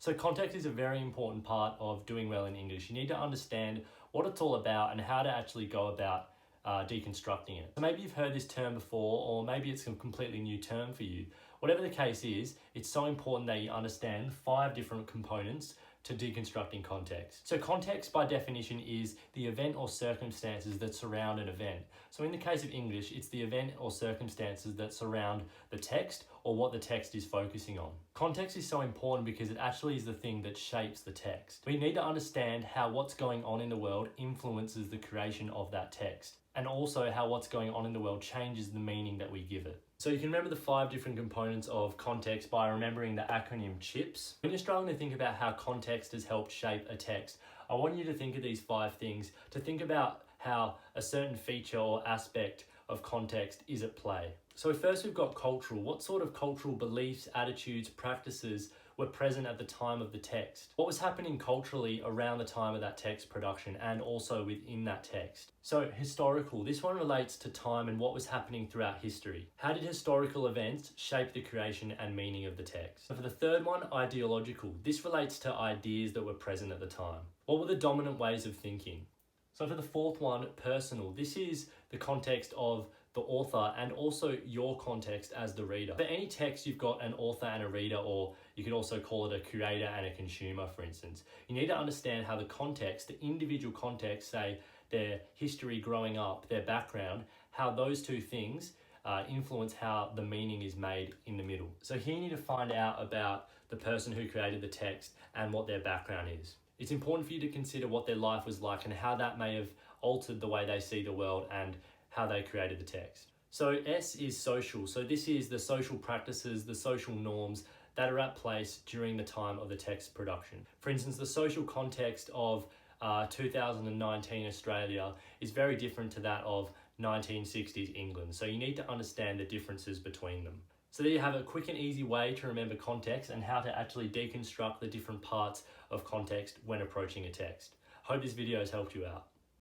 So context is a very important part of doing well in English. You need to understand what it's all about and how to actually go about deconstructing it. So maybe you've heard this term before, or maybe it's a completely new term for you. Whatever the case is, it's so important that you understand 5 different components to deconstructing context. So context by definition is the event or circumstances that surround an event. So in the case of English, it's the event or circumstances that surround the text or what the text is focusing on. Context is so important because it actually is the thing that shapes the text. We need to understand how what's going on in the world influences the creation of that text, and also how what's going on in the world changes the meaning that we give it. So you can remember the 5 different components of context by remembering the acronym CHIPS. When you're struggling to think about how context has helped shape a text, I want you to think of these 5 things, to think about how a certain feature or aspect of context is at play. So first we've got cultural. What sort of cultural beliefs, attitudes, practices were present at the time of the text? What was happening culturally around the time of that text production and also within that text? So historical, this one relates to time and what was happening throughout history. How did historical events shape the creation and meaning of the text? So for the third one, ideological, this relates to ideas that were present at the time. What were the dominant ways of thinking? So for the fourth one, personal, this is the context of the author and also your context as the reader. For any text, you've got an author and a reader, or you could also call it a curator and a consumer, for instance. You need to understand how the context, the individual context, say their history growing up, their background, how those 2 things influence how the meaning is made in the middle. So here you need to find out about the person who created the text and what their background is. It's important for you to consider what their life was like and how that may have altered the way they see the world and how they created the text. So S is social. So this is the social practices, the social norms that are at place during the time of the text production. For instance, the social context of 2019 Australia is very different to that of 1960s England. So you need to understand the differences between them. So there you have a quick and easy way to remember context and how to actually deconstruct the different parts of context when approaching a text. Hope this video has helped you out.